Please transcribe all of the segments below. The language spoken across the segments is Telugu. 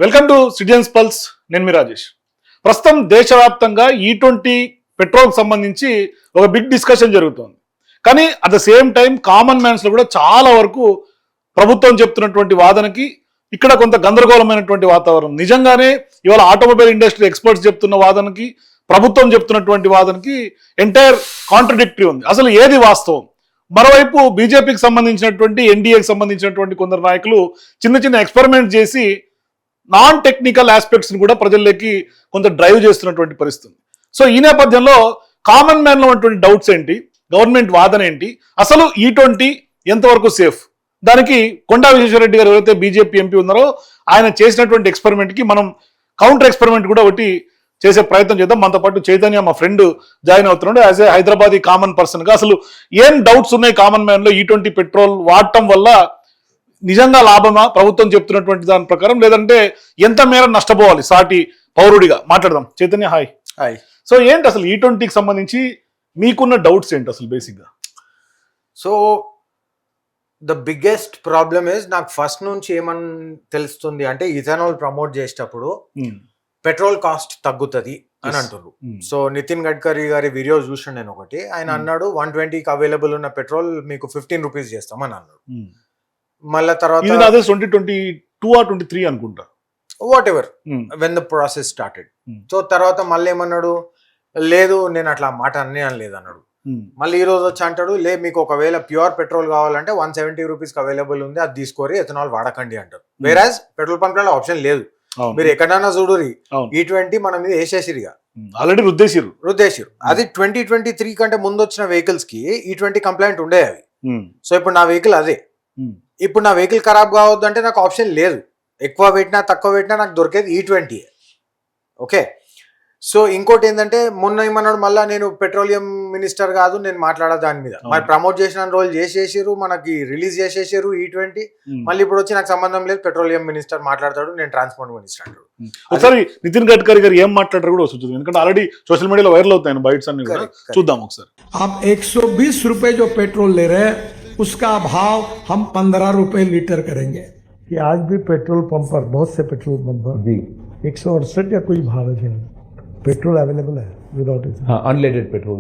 Welcome to citizens pulse. నేను మీ రాజేష్. ప్రస్తుతం దేశవ్యాప్తంగా E20 పెట్రోల్కి సంబంధించి ఒక బిగ్ డిస్కషన్ జరుగుతోంది. కానీ at the same time common మ్యాన్స్లో కూడా చాలా వరకు ప్రభుత్వం చెప్తున్నటువంటి వాదనకి ఇక్కడ కొంత గందరగోళమైనటువంటి వాతావరణం. నిజంగానే ఇవాళ ఆటోమొబైల్ ఇండస్ట్రీ ఎక్స్పర్ట్స్ చెప్తున్న వాదనకి ప్రభుత్వం చెప్తున్నటువంటి వాదనకి ఎంటైర్ కాంట్రడిక్టరీ ఉంది. అసలు ఏది వాస్తవం? మరోవైపు బీజేపీకి సంబంధించినటువంటి ఎన్డీఏకి సంబంధించినటువంటి కొందరు నాయకులు చిన్న చిన్న ఎక్స్పెరిమెంట్ చేసి నాన్ టెక్నికల్ ఆస్పెక్ట్స్ ని కూడా ప్రజల్లోకి కొంత డ్రైవ్ చేస్తున్నటువంటి పరిస్థితి. సో ఈ నేపథ్యంలో కామన్ మ్యాన్ లో ఉన్నటువంటి డౌట్స్ ఏంటి, గవర్నమెంట్ వాదన ఏంటి, అసలు E20 ఎంతవరకు సేఫ్? దానికి కొండా విశ్వేశ్వరరెడ్డి గారు ఎవరైతే బీజేపీ ఎంపీ ఉన్నారో ఆయన చేసినటువంటి ఎక్స్పెరిమెంట్ కి మనం కౌంటర్ ఎక్స్పెరిమెంట్ కూడా ఒకటి చేసే ప్రయత్నం చేద్దాం. మనతో పాటు చైతన్య మా ఫ్రెండ్ జాయిన్ అవుతున్నాడు. As a Hyderabadi common person గా అసలు ఏం డౌట్స్ ఉన్నాయి కామన్ మ్యాన్ లో E20 పెట్రోల్ వాడటం వల్ల? నిజంగా లాభమా ప్రభుత్వం చెప్తున్నటువంటి దాని ప్రకారం, లేదంటే ఎంత మేర నష్టపోవాలి సాటి పౌరుడిగా? మాట్లాడదాం. చైతన్య, హాయ్. హాయ్. సో ఏంటి అసలు E20కి సంబంధించి మీకున్న డౌట్స్ ఏంటి అసలు బేసిక్ గా? So the biggest problem is, నాకు ఫస్ట్ నుంచి ఏమని తెలుస్తుంది అంటే ఇథనాల్ ప్రమోట్ చేసేటప్పుడు పెట్రోల్ కాస్ట్ తగ్గుతుంది అని అంటున్నారు. సో నితిన్ గడ్కరీ గారి వీడియో చూసాను నేను ఒకటి. ఆయన అన్నాడు 120కి అవైలబుల్ ఉన్న పెట్రోల్ మీకు 15 రూపీస్ చేస్తామని అన్నాడు. మళ్ళీ తర్వాత 2022 or 23 అనుకుంటా, what ever when the process started. So తర్వాత మళ్ళీ ఏమన్నాడు, లేదు నేను అట్లా మాట అనలేదు అన్నాడు. మళ్ళీ ఈ రోజు వచ్చి అంటాడు, మీకు ఒకవేళ ప్యూర్ పెట్రోల్ కావాలంటే 170 రూపీస్కి అవైలబుల్ ఉంది, అది తీసుకోరి, ఎథనాల్ వాడకండి అంటారు. వేరాజ్ పెట్రోల్ పంప్లలో ఆప్షన్ లేదు. మీరు ఎక్కడైనా చూడురి, E20 మన మీద వేసేసిరిగా, ఆల్రెడీ రుద్దేసిరు. అది 2023 కంటే ముందు వచ్చిన వెహికల్స్ కి E20 కంప్లైంట్ ఉండే అవి. సో ఇప్పుడు నా వెహికల్ అదే. ఇప్పుడు నా వెహికల్ ఖరాబ్ కావద్దు అంటే నాకు ఆప్షన్ లేదు. ఎక్కువ పెట్టినా తక్కువ పెట్టినా నాకు దొరికేది E20. ఓకే. సో ఇంకోటి ఏంటంటే, మొన్న ఏమన్నాడు, మళ్ళీ నేను పెట్రోలియం మినిస్టర్ కాదు, నేను మాట్లాడా దాని మీద. మరి ప్రమోట్ చేసిన రోజు చేసేసారు, మనకి రిలీజ్ చేసేసారు E20. మళ్ళీ ఇప్పుడు వచ్చి నాకు సంబంధం లేదు, పెట్రోలియం మినిస్టర్ మాట్లాడతాడు, నేను ట్రాన్స్పోర్ట్ మినిస్టర్ అంటాడు. ఒకసారి నితిన్ గడ్కరీ గారు ఏం మాట్లాడారు కూడా వస్తుంది, ఎందుకంటే ఆల్రెడీ సోషల్ మీడియాలో వైరల్ అవుతాయి బైట్స్ అన్ని కూడా. చూద్దాం ఒకసారి. 120 रुपए जो पेट्रोल ले रहे हैं उसका भाव हम 15 रुपए लीटर करेंगे. कि आज भी पेट्रोल पंप पर, बहुत से पेट्रोल पंप पर जी 168 या कोई भाव है, पेट्रोल अवेलेबल है विदाउट इट. हाँ, अनलेटेड पेट्रोल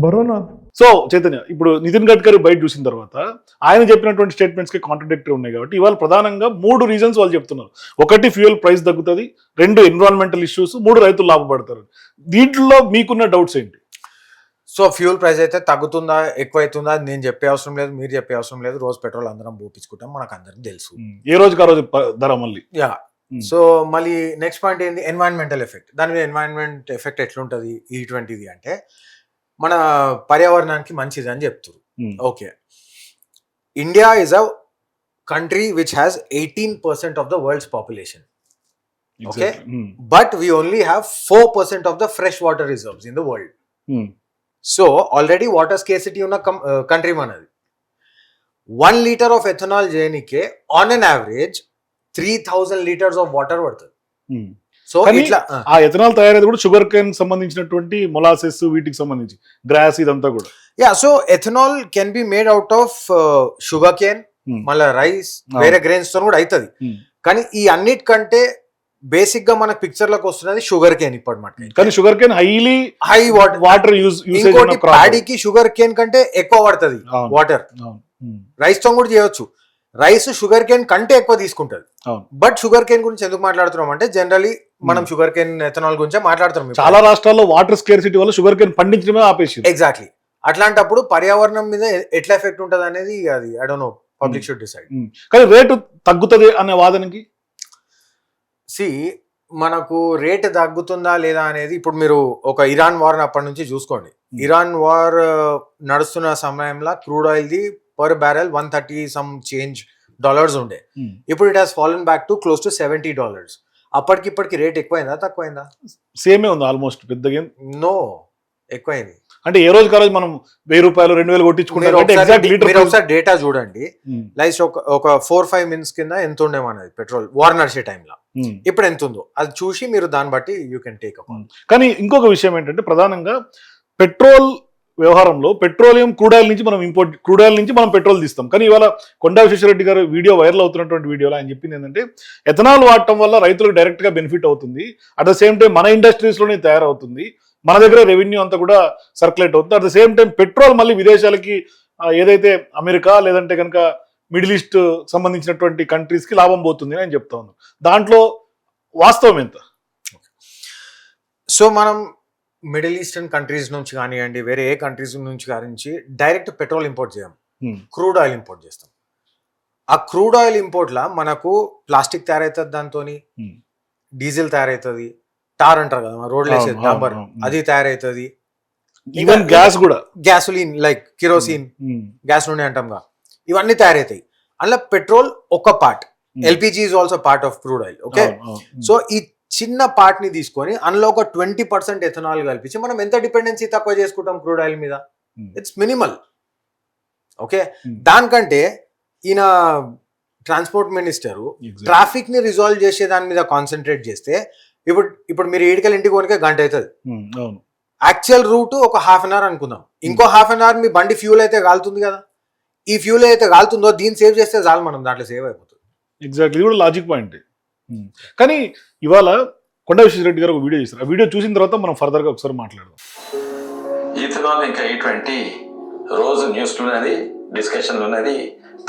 भरो ना. సో చైతన్య, ఇప్పుడు నితిన్ గడ్కరీ బయట చూసిన తర్వాత ఆయన చెప్పినటువంటి స్టేట్మెంట్స్ కి కాంట్రడిక్టరీ ఉన్నాయి కాబట్టి ఇవాళ ప్రధానంగా 3 రీజన్స్ వాళ్ళు చెప్తున్నారు. 1 ఫ్యూయల్ ప్రైస్ తగ్గుతుంది, 2 ఎన్విరాన్మెంటల్ ఇష్యూస్, 3 రైతులు లాభపడతారు. దీంట్లో మీకున్న డౌట్స్ ఏంటి? సో ఫ్యూల్ ప్రైస్ అయితే తగ్గుతుందా ఎక్కువ అవుతుందా నేను చెప్పే అవసరం లేదు, మీరు చెప్పే అవసరం లేదు. రోజు పెట్రోల్ అందరం పోపించుకుంటాం, మనకు అందరికి తెలుసు. ఏ రోజుకి ఆ రోజు ధర మళ్ళీ. యా. సో మళ్ళీ నెక్స్ట్ పాయింట్ ఏంది, ఎన్వైరన్మెంటల్ ఎఫెక్ట్. దాని మీద ఎన్వైరన్మెంట్ ఎఫెక్ట్ ఎట్లుంటుంది E20 అంటే, మన పర్యావరణానికి మంచిది అని చెప్తారు. Okay, India is a country which has 18% of the world's population. Okay, but we only have 4% of the fresh water reserves in the world. So already water scarcity ఉన్న కంట్రీ మనది. 1 లీటర్ ఆఫ్ ఎథనాల్ చేయనికే on an average 3000 litres of water పడుతుంది. సో ఇట్లా ఆ ఎథనాల్ తయారైతే కూడా షుగర్ కేన్ సంబంధించినటువంటి మొలాసెస్, వీటికి సంబంధించి గ్రాస్, ఇదంతా కూడా. Yeah. So ethanol can be made out of sugar cane, మళ్ళీ రైస్, వేరే గ్రెయిన్స్ తో కూడా అవుతుంది. కానీ ఈ అన్నిటికంటే బేసిక్ గా మనకు పిక్చర్ లకు వస్తున్నది షుగర్ కేన్ ఇప్పటి మాట. కానీ sugar cane high water use. ఇంకోటి ప్యాడీకి షుగర్ కేన్ కంటే ఎక్కువ పడుతుంది వాటర్. రైస్ తో కూడా చేయొచ్చు. రైస్ షుగర్ కేన్ కంటే ఎక్కువ తీసుకుంటది. బట్ షుగర్ కేన్ గురించి ఎందుకు మాట్లాడుతున్నాం అంటే, జనరలీ మనం షుగర్ కేన్ ఎథనాల్ గురించే మాట్లాడుతున్నాం. చాలా రాష్ట్రాల్లో వాటర్ స్కేర్సిటీ వల్ల షుగర్ కేన్ పండించడమే ఆపేసి. ఎగ్జాక్ట్లీ. అట్లాంటప్పుడు పర్యావరణం మీద ఎట్లా ఎఫెక్ట్ ఉంటుంది అనేది అది I don't know, public should decide. కానీ రేటు తగ్గుతుంది అనే వాదనకి మనకు రేట్ తగ్గుతుందా లేదా అనేది, ఇప్పుడు మీరు ఒక ఇరాన్ వార్ అప్పటి నుంచి చూసుకోండి. ఇరాన్ వార్ నడుస్తున్న సమయంలో క్రూడ్ ఆయిల్ ది పర్ బ్యారెల్ $130 సమ్ చేంజ్ ఉండే. ఇప్పుడు it has fallen back to close to $70. అప్పటికిప్పటికి రేట్ ఎక్కువైందా తక్కువైందా? సేమే ఉంది ఆల్మోస్ట్. పెద్దగా నో, ఎక్కువైంది. అంటే ఏ రోజు కాదు మనం 1000 రూపాయలు 2000 కొట్టించుకుంటారు. ఒకసారి డేటా చూడండి. లైక్ ఒక 4-5 మినిట్స్ కింద ఎంత ఉండే మనది పెట్రోల్ వార్ నడిచే టైంలో, ఇప్పుడు ఎంత ఉందో అది చూసి మీరు దాన్ని బట్టి యూ కెన్ టేక్ అప్. కానీ ఇంకొక విషయం ఏంటంటే, ప్రధానంగా పెట్రోల్ వ్యవహారంలో పెట్రోలియం క్రూడ్ ఆయిల్ నుంచి మనం పెట్రోల్ తీస్తాం. కానీ ఇవాళ కొండా విశ్వేశ్వరరెడ్డి గారు వీడియో వైరల్ అవుతున్నటువంటి వీడియోలో ఆయన చెప్పింది ఏంటంటే ఎథనాల్ వాడటం వల్ల రైతులకు డైరెక్ట్ గా బెనిఫిట్ అవుతుంది. అట్ ద సేమ్ టైం మన ఇండస్ట్రీస్ లోనే తయారవుతుంది, మన దగ్గర రెవెన్యూ అంతా కూడా సర్క్యులేట్ అవుతుంది. At the same time petrol మళ్ళీ విదేశాలకి ఏదైతే అమెరికా లేదంటే కనుక మిడిల్ ఈస్ట్ సంబంధించినటువంటి కంట్రీస్ కి లాభం పోతుంది అని చెప్తా ఉన్నాం. దాంట్లో వాస్తవం ఎంత? సో మనం మిడిల్ ఈస్టర్న్ కంట్రీస్ నుంచి కానివ్వండి, వేరే ఏ కంట్రీస్ నుంచి కానించి డైరెక్ట్ పెట్రోల్ ఇంపోర్ట్ చేయం, క్రూడ్ ఆయిల్ ఇంపోర్ట్ చేస్తాం. ఆ క్రూడ్ ఆయిల్ ఇంపోర్ట్లా మనకు ప్లాస్టిక్ తయారవుతుంది, దాంతో డీజిల్ తయారవుతుంది, టార్ అంటారు కదా రోడ్లు వేసేది డాంబర్, అది తయారవుతుంది. ఈవెన్ గ్యాస్ కూడా, గ్యాసోలిన్ లైక్ కిరోసిన్, గ్యాస్ నూనె అంటాంగా, ఇవన్నీ తయారవుతాయి. అందులో పెట్రోల్ ఒక part, LPG is also part of crude oil. Okay, so ఈ చిన్న పార్ట్ ని తీసుకొని అందులో ఒక 20% ఎథనాల్ కల్పించి మనం ఎంత డిపెండెన్సీ తక్కువ చేసుకుంటాం క్రూడ్ ఆయిల్ మీద? It's minimal. ఓకే, దానికంటే ఈయన ట్రాన్స్పోర్ట్ మినిస్టరు ట్రాఫిక్ ని రిజాల్వ్ చేసే దాని మీద కాన్సన్ట్రేట్ చేస్తే ఇప్పుడు మీరు ఏడికల్ ఇంటికి కొనికే గంట అవుతుంది. యాక్చువల్ రూట్ ఒక హాఫ్ అన్ అవర్ అనుకుందాం, ఇంకో హాఫ్ అన్ అవర్ మీ బండి ఫ్యూల్ అయితే కాలుతుంది కదా. ఈ ఫ్యూల్ అయితే కాలుతుందో దీన్ని సేవ్ చేస్తే చాలు, మనం దాంట్లో సేవ్ అయిపోతుంది. ఎగ్జాక్ట్లీ, ఇది కూడా లాజిక్ పాయింట్. కానీ ఇవాళ కొండా విశ్వేశ్వరరెడ్డి గారు ఒక వీడియో చేశారు. ఆ వీడియో చూసిన తర్వాత మనం ఫర్దర్ గా ఒకసారి మాట్లాడదాం. ఈథనాల్ ఇంకా E20 రోజు న్యూస్ ఉన్నది, డిస్కషన్ ఉన్నది,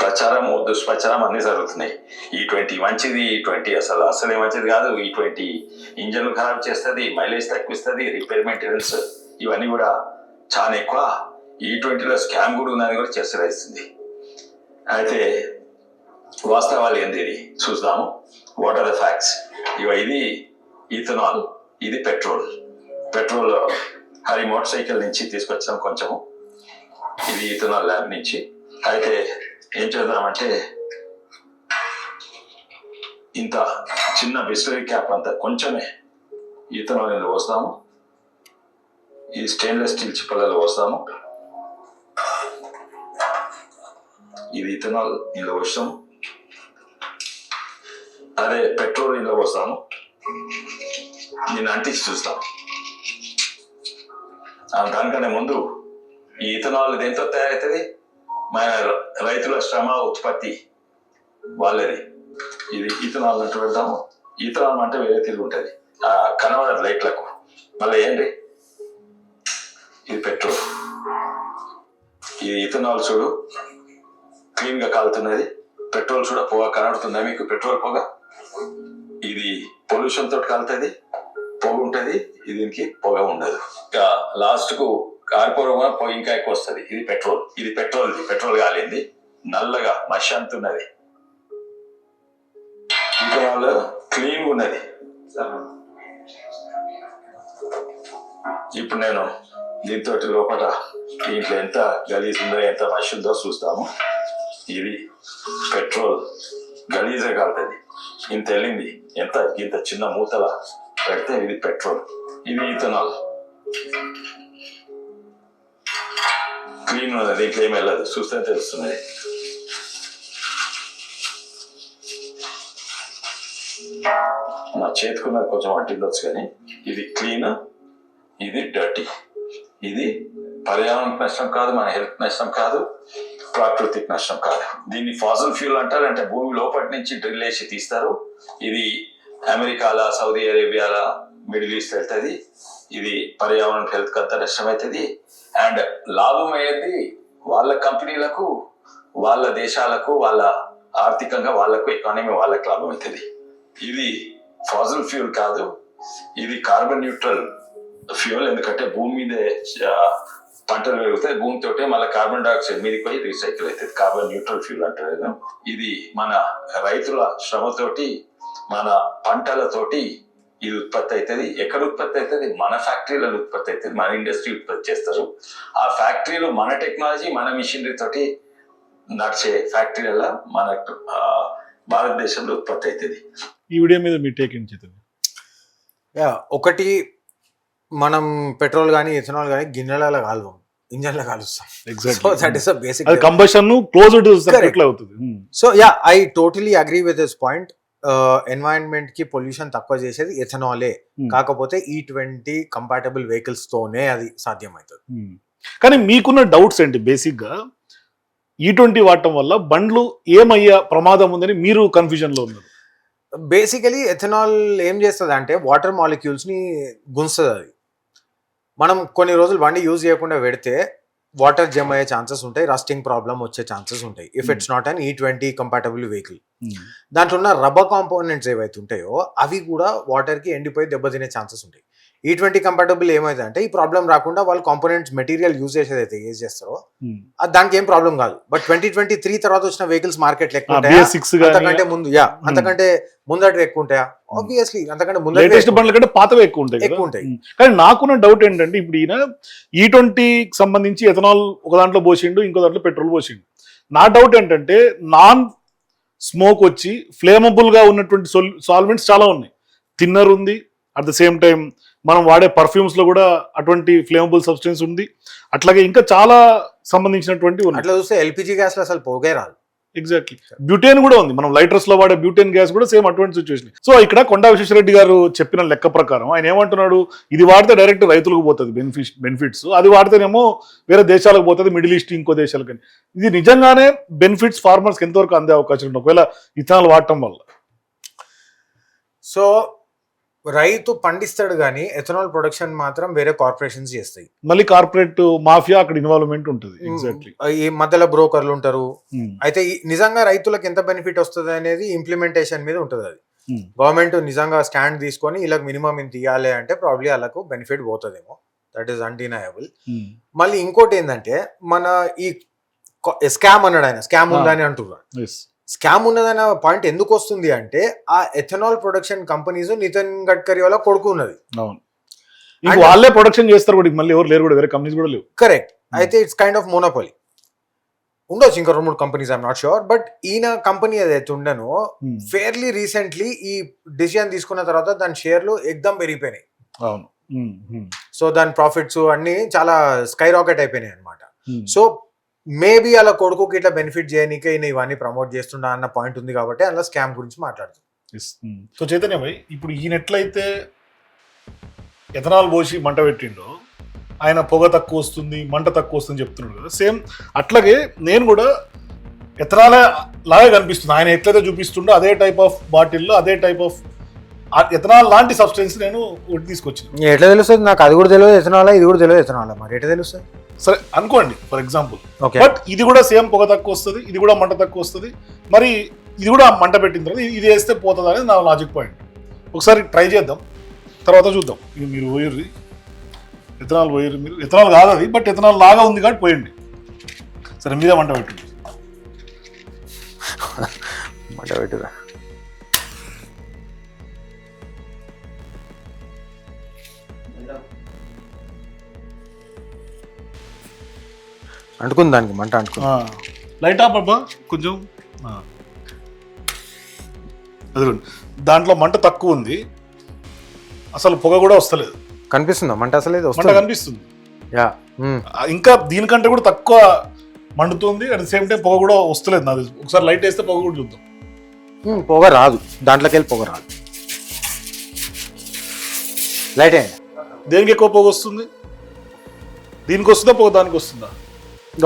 ప్రచారం దుష్ప్రచారం అన్ని జరుగుతున్నాయి. E20 మంచిది, E20 అసలే మంచిది కాదు, E20 ఇంజన్ ఖరాబ్ చేస్తుంది, మైలేజ్ తక్కువిస్తుంది, రిపేర్ మెయింటెనెన్స్ ఇవన్నీ కూడా చాలా ఎక్కువ. E20లో స్కామ్ కూడా ఉన్నది కూడా చర్చయిస్తుంది. అయితే వాస్తవాలు ఏంది ఇది చూద్దాము. What are the facts? ఇది ఈథనాల్, ఇది పెట్రోల్ హరి మోటార్ సైకిల్ నుంచి తీసుకొచ్చాం కొంచెము, ఇది ఈథనాల్ ల్యాబ్ నుంచి. అయితే ఏం చేద్దామంటే ఇంత చిన్న బిస్లరీ క్యాప్ అంతా కొంచెమే ఈథనాల్ ఇందులో పోస్తాము, ఈ స్టెయిన్లెస్ స్టీల్ చిప్పలలో పోస్తాము, ఇది ఈథనాల్ ఇందులో పోస్తాము, అదే పెట్రోల్ ఇందులో పోస్తాము. నేను అంటించి చూస్తాం. దానికన్నా ముందు ఈ ఇథనాల్ దేంతో తయారవుతుంది? మన రైతుల శ్రమ ఉత్పత్తి వాళ్ళది. ఇది ఇథనాల్ అంటూ పెడతాము. ఈథనాల్ అంటే వేరే తిరిగి ఉంటుంది, కనబడదు లైట్లకు. మళ్ళీ ఏంటి, ఇది పెట్రోల్. ఇది ఇథనాల్ చూడు క్లీన్ గా కాలుతున్నది, పెట్రోల్ చూడ పొగ కనబడుతుందా మీకు? పెట్రోల్ పొగ. ఇది పొల్యూషన్ తోటి కాలుతుంది, పొగ ఉంటుంది, దీనికి పొగ ఉండదు. ఇంకా లాస్ట్ కు కార్పొరేట్ పొగ ఇంకా ఎక్కువ వస్తుంది. ఇది పెట్రోల్ కాలింది, నల్లగా మషి అంతున్నది. ఇంకా వాళ్ళు క్లీన్ ఉన్నది. ఇప్పుడు నేను దీంతో లోపల దీంట్లో ఎంత గలీజ్ ఉందో, ఎంత మషి ఉందో చూస్తాము. ఇది పెట్రోల్ గలీజే కాలుతుంది, ఇంత వెళ్ళింది, ఇంత చిన్న మూతల పెడితే ఇది పెట్రోల్. ఇది ఈథనాల్ క్లీన్ ఉన్నది, దీంట్లో ఏమి వెళ్ళదు, చూస్తే తెలుస్తున్నది. నా చేతుకున్నది కొంచెం అంటిండొచ్చు, కానీ ఇది క్లీన్, ఇది డర్టీ. ఇది పర్యావరణకు నష్టం కాదు, మన హెల్త్ నష్టం కాదు, ప్రాకృతిక నష్టం కాదు. దీన్ని ఫాసిల్ ఫ్యూల్ అంటారు, అంటే భూమి లోపటి నుంచి డ్రిల్ వేసి తీస్తారు. ఇది అమెరికాల, సౌదీ అరేబియాల, మిడిల్ ఈస్ట్ వెళ్తుంది. ఇది పర్యావరణ హెల్త్ అంత నష్టం అవుతుంది. అండ్ లాభం అయ్యేది వాళ్ళ కంపెనీలకు, వాళ్ళ దేశాలకు, వాళ్ళ ఆర్థికంగా వాళ్ళకు, ఎకానమీ వాళ్ళకు లాభం అవుతుంది. ఇది ఫాసిల్ ఫ్యూల్ కాదు, ఇది కార్బన్ న్యూట్రల్ ఫ్యూయల్. ఎందుకంటే భూమి మీదే పంటలు పెరుగుతాయి, భూమితోటే మళ్ళీ కార్బన్ డైఆక్సైడ్ మీదకి పోయి రీసైకిల్ అవుతుంది. కార్బన్ న్యూట్రల్ ఫ్యూల్ అంటారు. ఇది మన రైతుల శ్రమతోటి, మన పంటలతోటి ఇది ఉత్పత్తి అవుతుంది. ఎక్కడ ఉత్పత్తి అవుతుంది? మన ఫ్యాక్టరీలలో ఉత్పత్తి అవుతుంది, మన ఇండస్ట్రీ ఉత్పత్తి చేస్తారు. ఆ ఫ్యాక్టరీలు మన టెక్నాలజీ, మన మిషనరీ తోటి నడిచే ఫ్యాక్టరీలలో మన భారతదేశంలో ఉత్పత్తి అవుతుంది. ఈ వీడియో మీద మీ టేక్ ఏంటి? ఒకటి, మనం పెట్రోల్ కానీ ఇథనాల్ కానీ గిన్నెలలో కాలువం, ఇంజన్లో కాలుస్తాం. So that is a basic. అది కంబషన్ క్లోజ్డ్ సర్క్యూట్ లో అవుతుంది. So yeah, I totally agree with this point. Environment కి పొల్యూషన్ తక్కువ చేసేది ఎథనాలే. కాకపోతే E20 కంపాటబుల్ వెహికల్స్ తోనే అది సాధ్యమవుతుంది. కానీ మీకున్న డౌట్స్ ఏంటి బేసిక్గా E20 వాడటం వల్ల బండ్లు ఏమయ్యే ప్రమాదం ఉందని మీరు కన్ఫ్యూజన్లో ఉన్నారు? బేసికలీ ఎథనాల్ ఏం చేస్తుంది అంటే వాటర్ మాలిక్యూల్స్ ని గుంస్తుంది అది. మనం కొన్ని రోజులు బండి యూజ్ చేయకుండా పెడితే వాటర్ జమ్ అయ్యే ఛాన్సెస్ ఉంటాయి, రస్టింగ్ ప్రాబ్లమ్ వచ్చే ఛాన్సెస్ ఉంటాయి if it's not an E20 compatible vehicle. దాంట్లో ఉన్న రబ్బర్ కాంపోనెంట్స్ ఏవైతే ఉంటాయో అవి కూడా వాటర్ కి ఎండిపోయి దెబ్బతినే ఛాన్సెస్ ఉంటాయి. E20 కంపాటబుల్ ఏమైతే అంటే ఈ ప్రాబ్లం రాకుండా వాళ్ళు కాంపోనెంట్స్ మెటీరియల్ యూజ్ చేసేదైతే యూజ్ చేస్తారో అది దానికి ఏం ప్రాబ్లం కాదు. బట్ 2023 తర్వాత వచ్చిన వెహికల్స్ మార్కెట్ ఎక్కువ ఉంటాయా, అంతకంటే ముందు అంతకంటే ముందట ఎక్కువ ఉంటాయా? ఆబ్వియస్లీ అంతకంటే ముందు లేటెస్ట్ బండ్ల కంటే పాతవే ఎక్కువ ఉంటాయి. కానీ నాకున్న డౌట్ ఏంటంటే ఇప్పుడు ఈయన E20కి సంబంధించి ఎథనాల్ ఒక దాంట్లో పోసిండు, ఇంకో దాంట్లో పెట్రోల్ పోసిండు. నా డౌట్ ఏంటంటే నాన్ స్మోక్ వచ్చి ఫ్లేమబుల్ గా ఉన్నటువంటి సాల్వెంట్స్ చాలా ఉన్నాయి. థిన్నర్ ఉంది, అట్ ద సేమ్ టైం మనం వాడే పర్ఫ్యూమ్స్ లో కూడా అటువంటి ఫ్లేమబుల్ సబ్స్టెన్స్ ఉంది, అట్లాగే ఇంకా చాలా సంబంధించినటువంటి ఉన్నాయి. అట్లా చూస్తే ఎల్పిజి గ్యాస్ లో అసలు పోగే రాదు. ఎగ్జాక్ట్లీ, బ్యూటేన్ కూడా ఉంది. మనం లైటర్స్ లో వాడే బ్యూటేన్ గ్యాస్ కూడా సేమ్ అటువంటి సిచ్యువేషన్. సో ఇక్కడ కొండా విశ్వేశ్వరరెడ్డి గారు చెప్పిన లెక్క ప్రకారం ఆయన ఏమంటున్నాడు, ఇది వాడితే డైరెక్ట్ రైతులకు పోతుంది బెనిఫిట్స్, అది వాడితేనేమో వేరే దేశాలకు పోతుంది, మిడిల్ ఈస్ట్ ఇంకో దేశాలకు. ఇది నిజంగానే బెనిఫిట్స్ ఫార్మర్స్ ఎంతవరకు అందే అవకాశం ఉంటుంది ఒకవేళ ఇథనాల్ వాడటం వల్ల? సో రైతు పండిస్తాడు కానీ ఎథనాల్ ప్రొడక్షన్ మాత్రం వేరే కార్పొరేషన్స్ చేస్తాయి. మళ్ళీ కార్పొరేట్ మాఫియా అక్కడ ఇన్వాల్వ్మెంట్ ఉంటుంది. ఎగ్జాక్ట్లీ, ఈ మధ్యలో బ్రోకర్లు ఉంటారు. అయితే నిజంగా రైతులకు ఎంత బెనిఫిట్ వస్తుంది అనేది ఇంప్లిమెంటేషన్ మీద ఉంటుంది. అది గవర్నమెంట్ నిజంగా స్టాండ్ తీసుకొని ఇలా మినిమం ఇంత ఇవ్వాలి అంటే ప్రాబ్లీ వాళ్ళకు బెనిఫిట్ పోతుందేమో, దట్ ఈస్ అన్డినయబుల్. మళ్ళీ ఇంకోటి ఏంటంటే మన ఈ స్కామ్ అన్నాడు ఆయన, స్కామ్ ఉందని అంటున్నారు. స్కామ్ ఉన్నదన్న పాయింట్ ఎందుకు వస్తుంది అంటే ఆ ethanol production companies Nitin Gadkari వాళ్ళ కొడుకు ఉన్నది. వాళ్ళే ప్రొడక్షన్ చేస్తారు కూడా, మళ్ళీ ఎవరు లేరు కూడా, వేరే కంపెనీస్ కూడా లేవు. కరెక్ట్. అయితే ఇట్స్ కైండ్ ఆఫ్ మోనోపోలీ. ఉండొచ్చు ఇంకా 2-3 companies, I'm not sure. But ఈయన కంపెనీ ఏదైతే ఉండనో ఫేర్లీ రీసెంట్లీ ఈ డిసిజన్ తీసుకున్న తర్వాత దాని షేర్లు ఎక్దమ్ పెరిగిపోయినాయి. అవును. సో దాని ప్రాఫిట్స్ అన్ని చాలా స్కై రాకెట్ అయిపోయినాయి అనమాట. సో మేబీ అలా కొడుకుకి ఇట్లా బెనిఫిట్ చేయనికే ఈయన ఇవన్నీ ప్రమోట్ చేస్తున్నా అన్న పాయింట్ ఉంది కాబట్టి అలా స్కామ్ గురించి మాట్లాడుతుంది. సో చైతన్య భాయ్, ఇప్పుడు ఈయన ఎట్లయితే ఎథనాల్ పోసి మంట పెట్టిండో ఆయన పొగ తక్కువ వస్తుంది, మంట తక్కువ వస్తుంది చెప్తున్నాడు కదా, సేమ్ అట్లాగే నేను కూడా ఎథనాల్ లాగే కనిపిస్తుంది. ఆయన ఎట్లయితే చూపిస్తుండో అదే టైప్ ఆఫ్ బాటిల్లో అదే టైప్ ఆఫ్ ఎథనాల్ లాంటి సబ్స్టెన్స్ నేను ఒకటి తీసుకొచ్చిన. ఎట్లా తెలుస్తుంది నాకు? అది కూడా తెలియదు ఎథనాల్, ఇది కూడా తెలియదు ఎథనాల్, మరి ఎట్లా తెలుస్తుంది? సరే అనుకోండి ఫర్ ఎగ్జాంపుల్, బట్ ఇది కూడా సేమ్ పొగ తక్కువ వస్తుంది, ఇది కూడా మంట తక్కువ వస్తుంది, మరి ఇది కూడా మంట పెట్టిన తర్వాత ఇది వేస్తే పోతుంది అనేది నా లాజిక్ పాయింట్. ఒకసారి ట్రై చేద్దాం, తర్వాత చూద్దాం. ఇది మీరు పోయిర్రి, ఎథనాల్ పోయిర్రి, మీరు ఎథనాల్ కాదు అది, బట్ ఎథనాల్ లాగా ఉంది కాబట్టి పోయండి. సరే మీరే మంట పెట్టండి. మంట పెట్టురా. అంటుకుంది దానికి మంట, అంటుకుంది. లైట్ ఆఫ్ అబ్బా కొంచెం. అదిగోండి, దాంట్లో మంట తక్కువ ఉంది, అసలు పొగ కూడా వస్తలేదు. కనిపిస్తుందా మంట? అసలు మంట కనిపిస్తుంది. ఇంకా దీనికంటే కూడా తక్కువ మండుతుంది, అట్ ద సేమ్ టైం పొగ కూడా వస్తలేదు నాకు. ఒకసారి లైట్ వేస్తే పొగ కూడా చూద్దాం. పొగ రాదు, దాంట్లోకి వెళ్ళి పొగ రాదు. లైట్ అయ్యింది. దేనికి ఎక్కువ పొగ వస్తుంది? దీనికి వస్తుందా పొగ దానికి వస్తుందా?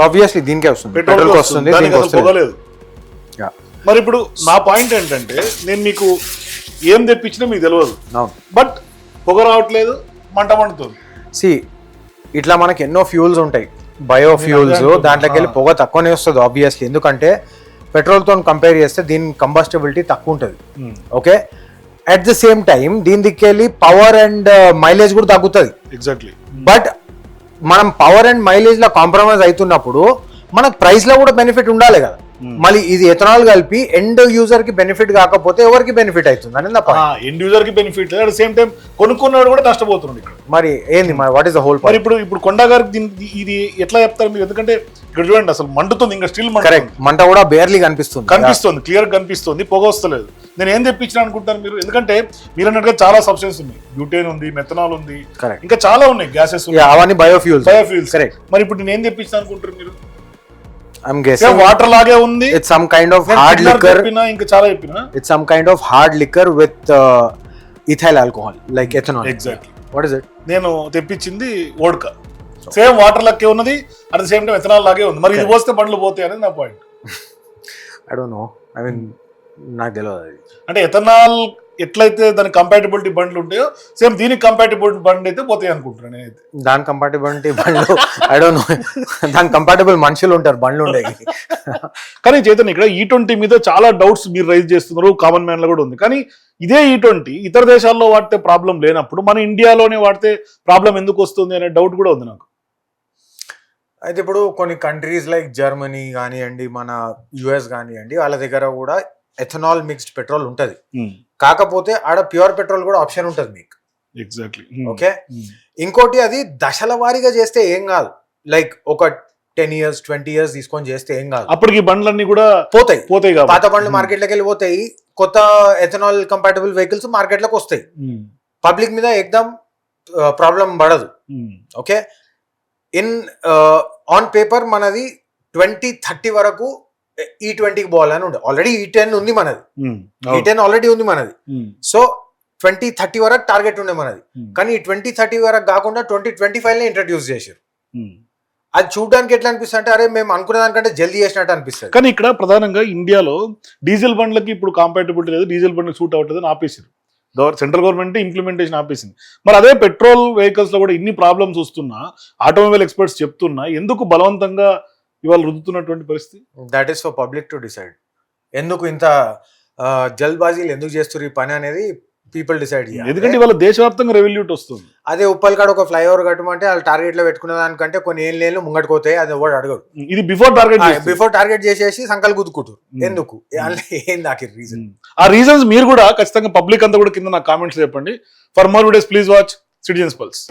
ఆబ్వియస్లీ దీనికే వస్తుంది, పెట్రోల్ వస్తుంది, పొగ లేదు. మరి ఇప్పుడు నా పాయింట్ ఏంటంటే నేను మీకు ఏం తెప్పించినా మీకు తెలియదు, బట్ పొగ రావట్లేదు, మంట మండుతుంది. సి ఇట్లా మనకి ఎన్నో ఫ్యూల్స్ ఉంటాయి, బయో ఫ్యూల్స్, దాంట్లోకి వెళ్ళి పొగ తక్కువనే వస్తుంది ఆబ్వియస్లీ. ఎందుకంటే పెట్రోల్తో కంపేర్ చేస్తే దీని కంబస్టబిలిటీ తక్కువ ఉంటుంది. Okay, at the same time దీని దిక్కెళ్ళి పవర్ అండ్ మైలేజ్ కూడా తగ్గుతుంది. ఎగ్జాక్ట్లీ. బట్ మనం పవర్ అండ్ మైలేజ్ లో కాంప్రమైజ్ అవుతున్నప్పుడు మనకు ప్రైస్ లో కూడా బెనిఫిట్ ఉండాలి కదా. మళ్ళీ ఇది ఎథనాల్ కలిపి ఎండ్ యూజర్ కి బెనిఫిట్ కాకపోతే ఎవరికి బెనిఫిట్ అవుతుంది అని ఎండ్ యూజర్ కి బెనిఫిట్, అట్ సేమ్ టైం కొనుక్కున్నాడు కూడా నష్టపోతున్నాడు ఇక్కడ. మరి ఏంది వాట్ ఈస్ ద హోల్? మరి ఇప్పుడు కొండా గారికి ఇది ఎట్లా చెప్తారు మీరు? ఎందుకంటే ఇక్కడ చూడండి అసలు మండుతుంది, ఇంకా స్టిల్ కరెక్ట్, మంట కూడా బేర్లీ కనిపిస్తుంది, క్లియర్ కనిపిస్తుంది, పొగ వస్తలేదు. నేను ఏం తెప్పించిన అనుకుంటాను మీరు? ఎందుకంటే మీరు అన్నట్టుగా చాలా సబ్స్టెన్స్ ఉన్నాయి, బ్యూటేన్ ఉంది, మెథనాల్ ఉంది, ఇంకా చాలా ఉన్నాయి, గ్యాసెస్, అవన్నీ బయోఫ్యూల్స్. కరెక్ట్. మరి ఇప్పుడు నేను ఏం తెప్పించిన అనుకుంటారు మీరు? I'm guessing వాటర్ లాగే ఉంది. It's some kind of hard liquor. ఇంకా చాలా చెప్పినా. It's some kind of hard liquor with ethyl alcohol, like ethanol. Exactly. What is it? నేను తెప్పించింది వోడ్కా. అవసరం. సేమ్ వాటర్ లెక్కే ఉన్నది, at the same time ethanol లాగే ఉంది. మరి ఇది పోస్తే బండ్లు పోతాయి అనేది నా point. I don't know, I mean నాకు తెలియదు అది. అంటే ఎథనాల్ ఎట్లయితే దాని కంపాటిబిలిటీ బండ్లు ఉంటాయో సేమ్ దీనికి కంపాటిబిలిటీ బండి అయితే పోతాయి అనుకుంటున్నాను నేనైతే. దాని కంపాటిబిలిటీ బండ్లు ఐ డోంట్ నో, దాని కంపాటబుల్ మనుషులు ఉంటారు బండ్లు ఉండేవి. కానీ చైతన్య ఇక్కడ E20 మీద చాలా డౌట్స్ మీరు రైజ్ చేస్తున్నారు, కామన్ మ్యాన్ లో కూడా ఉంది. కానీ ఇదే E20 ఇతర దేశాల్లో వాడితే ప్రాబ్లం లేనప్పుడు మన ఇండియాలోనే వాడితే ప్రాబ్లం ఎందుకు వస్తుంది అనే డౌట్ కూడా ఉంది నాకు. అయితే ఇప్పుడు కొన్ని కంట్రీస్ లైక్ జర్మనీ కానివ్వండి, మన యుఎస్ కానివ్వండి, వాళ్ళ దగ్గర కూడా ఎథనాల్ మిక్స్డ్ పెట్రోల్ ఉంటుంది. కాకపోతే ఆడ ప్యూర్ పెట్రోల్ కూడా ఆప్షన్ ఉంటుంది మీకు. ఎగ్జాక్ట్లీ. ఓకే, ఇంకోటి అది దశల వారీగా చేస్తే ఏం కాదు. లైక్ ఒక 10 years 20 years తీసుకొని చేస్తే ఏం కాదు. అప్పటికి బండ్లన్నీ కూడా పోతాయి. కాబట్టి పాత బండ్లు మార్కెట్లోకి వెళ్ళిపోతాయి, కొత్త ఎథనాల్ కంపాటబుల్ వెహికల్స్ మార్కెట్లోకి వస్తాయి. పబ్లిక్ మీద ఎక్దమ్ ప్రాబ్లం పడదు. ఓకే, ఇన్ ఆన్ పేపర్ మనది 2030 వరకు E20కి పోవాలని ఉండే. ఆల్రెడీ E10 ఉంది మనది, E10 ఆల్రెడీ ఉంది మనది. సో 2030 వరకు టార్గెట్ ఉండే మనది. కానీ ఈ 2030 వరకు కాకుండా 2025 ఇంట్రడ్యూస్ చేశారు. అది చూడడానికి ఎట్లా అనిపిస్తుంది అంటే, అరే మేము అనుకునే దానికంటే జల్దీ చేసినట్టు అనిపిస్తుంది. కానీ ఇక్కడ ప్రధానంగా ఇండియాలో డీజిల్ బండ్లకి ఇప్పుడు కాంపాటబిలిటీ లేదు, డీజిల్ బండ్లకు సూట్ అవుతుంది అని ఆపేసారు. సెంట్రల్ గవర్నమెంట్ ఇంప్లిమెంటేషన్ ఆపేసింది. మరి అదే పెట్రోల్ వెహికల్స్ లో కూడా ఇన్ని ప్రాబ్లమ్స్ వస్తున్నా, ఆటోమొబైల్ ఎక్స్పర్ట్స్ చెప్తున్నా, ఎందుకు బలవంతంగా ఇవాళ రుద్దుతున్నటువంటి పరిస్థితి? That is for public to decide. ఎందుకు ఇంత జల్బాజీలు ఎందుకు చేస్తారు ఈ పని అనేది పీపుల్ డిసైడ్ చేయాలి. ఎందుకంటే ఇవాళ దేశవ్యాప్తంగా రెవెల్యూట్ వస్తుంది. అదే ఉప్పల్కాడ ఒక ఫ్లైఓవర్ కట్టమంటే వాళ్ళు టార్గెట్ లో పెట్టుకునే దానికంటే కొన్ని ఏళ్ళు ముంగట్టుకోతాయి, అది ఎవరు అడగడు. ఇది బిఫోర్ టార్గెట్ చేసేసి సంకల్ గుద్దుకుంటారు. ఎందుకు ఏం దాకి రీజన్? ఆ రీజన్స్ మీరు కూడా ఖచ్చితంగా పబ్లిక్ అంతా కూడా కింద నాకు కామెంట్స్ చెప్పండి. For more videos please watch citizens pulse.